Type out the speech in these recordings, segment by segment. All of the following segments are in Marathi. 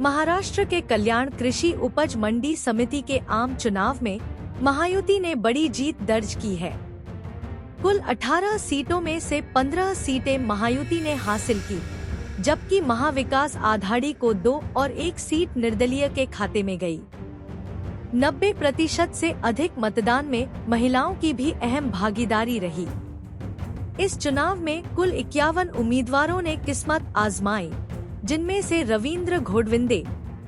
महाराष्ट्र के कल्याण कृषि उपज मंडी समिति के आम चुनाव में महायुति ने बड़ी जीत दर्ज की है। कुल 18 सीटों में से 15 सीटें महायुति ने हासिल की, जबकि महाविकास आघाड़ी को 2 और 1 सीट निर्दलीय के खाते में गई। 90% से अधिक मतदान में महिलाओं की भी अहम भागीदारी रही। इस चुनाव में कुल 51 उम्मीदवारों ने किस्मत आजमाई, जिनमें से रवींद्र घोड़विंदे,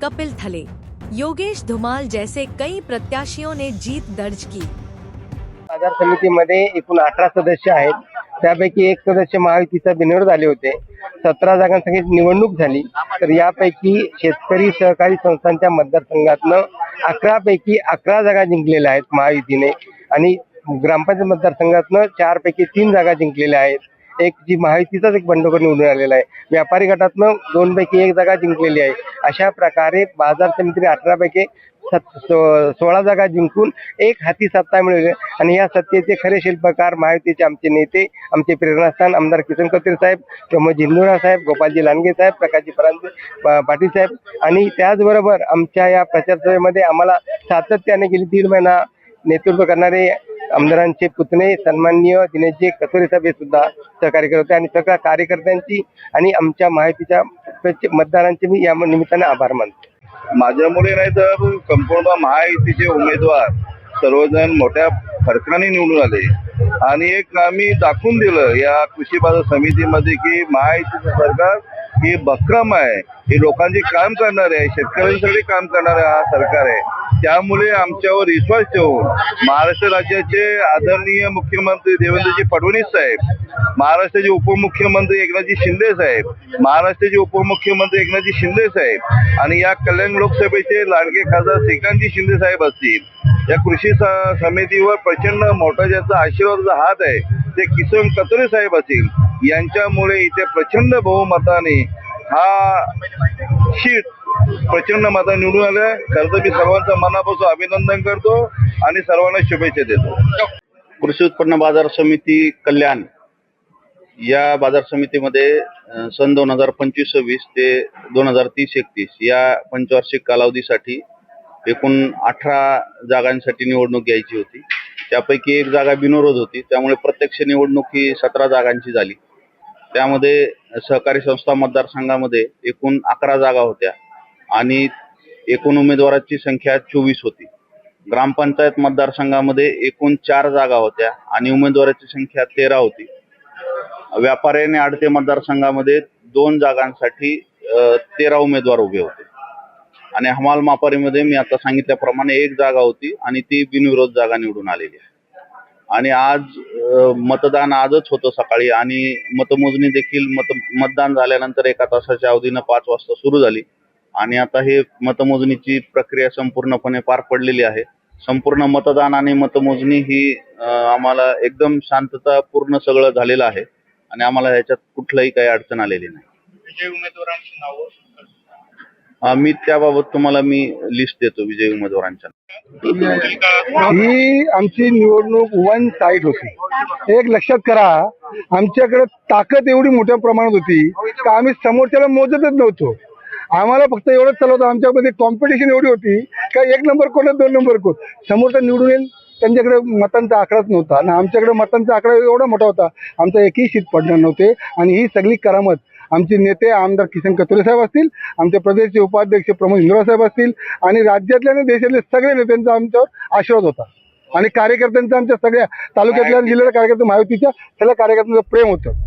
कपिल थले, योगेश धुमाल जैसे कई प्रत्याशियों ने जीत दर्ज की। बाजार समितीमध्ये एकूण 18 सदस्य आहेत, त्यापैकी एक सदस्य महायुतीचा बिनविरोध आले होते। 17 जागांसाठी निवडणूक झाली, तर यापैकी शेतकरी सहकारी संस्थांच्या मतदारसंघातनं 11 पैकी 11 जागा जिंकलेल्या आहेत महायुतीने आणि ग्रामपंचायत मतदारसंघातनं 4 पैकी 3 जागा जिंकलेल्या आहेत। एक जी महायुतीचाच एक बंडखोर निवडून आलेला आहे। व्यापारी गटातनं 2 पैकी 1 जागा जिंकलेली आहे। अशा प्रकारे बाजार समितीने 18 पैकी 16 जागा जिंकून एक हाती सत्ता मिळवली आणि या सत्तेचे खरे शिल्पकार महायुतीचे आमचे नेते, आमचे प्रेरणास्थान आमदार किसन कथोरे साहेब, प्रमोद झिंझोळा साहेब, गोपालजी लांडगे साहेब, प्रकाशजी पाटील साहेब आणि त्याचबरोबर आमच्या या प्रचार सभेमध्ये आम्हाला सातत्याने गेली 3 महिना नेतृत्व करणारे आमदारांचे पुतणे सन्माननीय दिनेशजी कथोरे साहेब हे सुद्धा सहकार्य करत होते आणि सगळ्या कार्यकर्त्यांची आणि आमच्या महायुतीच्या मतदारांचे मी या निमित्ताने आभार मानतो। माझ्यामुळे नाही तर संपूर्ण महायुतीचे उमेदवार सर्वजण मोठ्या फरकाने निवडून आले आणि एक आम्ही दाखवून दिलं या कृषी बाजार समितीमध्ये की महायुतीचं सरकार हे भक्कम आहे, हे लोकांचे काम करणार आहे, शेतकऱ्यांसाठी काम करणार हा सरकार आहे। त्यामुळे आमच्यावर विश्वास ठेवून महाराष्ट्र राज्याचे आदरणीय मुख्यमंत्री देवेंद्रजी फडणवीस साहेब, महाराष्ट्राचे उपमुख्यमंत्री एकनाथजी शिंदे साहेब, महाराष्ट्राचे उपमुख्यमंत्री एकनाथजी शिंदे साहेब आणि या कल्याण लोकसभेचे लाडके खासदार श्रीकांतजी शिंदे साहेब असतील, या कृषी समितीवर प्रचंड मोठा ज्याचा आशीर्वादाचा हात आहे ते किसन कथोरे साहेब असतील, यांच्यामुळे इथे प्रचंड बहुमताने हा शीट प्रचंड मता निवडून आल्या। खरं तर मी सर्वांचं मनापासून अभिनंदन करतो आणि सर्वांना शुभेच्छा देतो। कृषी उत्पन्न बाजार समिती कल्याण या बाजार समितीमध्ये सन 2025-26 ते 2030-31 या पंचवार्षिक कालावधीसाठी एकूण 18 जागांसाठी निवडणूक घ्यायची होती। त्यापैकी 1 जागा बिनविरोध होती, त्यामुळे प्रत्यक्ष निवडणूक ही 17 जागांची झाली। त्यामध्ये सहकारी संस्था मतदारसंघामध्ये एकूण 11 जागा होत्या आणि एकूण उमेदवाराची संख्या 24 होती। ग्रामपंचायत मतदारसंघामध्ये एकूण 4 जागा होत्या आणि उमेदवाराची संख्या 13 होती। व्यापारी आणि आडते मतदारसंघामध्ये 2 जागांसाठी 13 उमेदवार उभे होते आणि हमाल मापारीमध्ये मी आता सांगितल्याप्रमाणे 1 जागा होती आणि ती बिनविरोध जागा निवडून आलेली आहे। आणि आज मतदान आजच होतं सकाळी आणि मतमोजणी देखील मतदान झाल्यानंतर 1 तासाच्या अवधीनं 5 वाजता सुरू झाली आणि आता हे मतमोजणीची प्रक्रिया संपूर्णपणे पार पडलेली आहे। संपूर्ण मतदान आणि मतमोजणी ही आम्हाला एकदम शांततापूर्ण सगळं झालेलं आहे आणि आम्हाला ह्याच्यात कुठलंही काही अडचण आलेली नाही। विजयी उमेदवारांची नावं मी त्याबाबत तुम्हाला लिस्ट देतो विजयी उमेदवारांच्या। ही आमची निवडणूक वन साइड होती। एक लक्षात करा, आमच्याकडे ताकद एवढी मोठ्या प्रमाणात होती का आम्ही समोरच्याला मोजतच नव्हतो। आम्हाला फक्त एवढंच चालवतं, आमच्यामध्ये कॉम्पिटिशन एवढी होती का 1 नंबर कोण 2 नंबर कोण, समोरचा निवडून येईल त्यांच्याकडे मतांचा आकडाच नव्हता आणि आमच्याकडे मतांचा आकडा एवढा मोठा होता, आमचा एकही सीट पडणार नव्हते। आणि ही सगळी करामत आमचे नेते आमदार किसन कथोरे साहेब असतील, आमचे प्रदेशचे उपाध्यक्ष प्रमोद झिंझोळा साहेब असतील आणि राज्यातल्या आणि देशातल्या सगळ्या नेत्यांचा आमच्यावर आशीर्वाद होता आणि कार्यकर्त्यांचा आमच्या सगळ्या तालुक्यातल्या जिल्ह्यातल्या कार्यकर्ते महायुतीच्या सगळ्या कार्यकर्त्यांचं प्रेम होतं।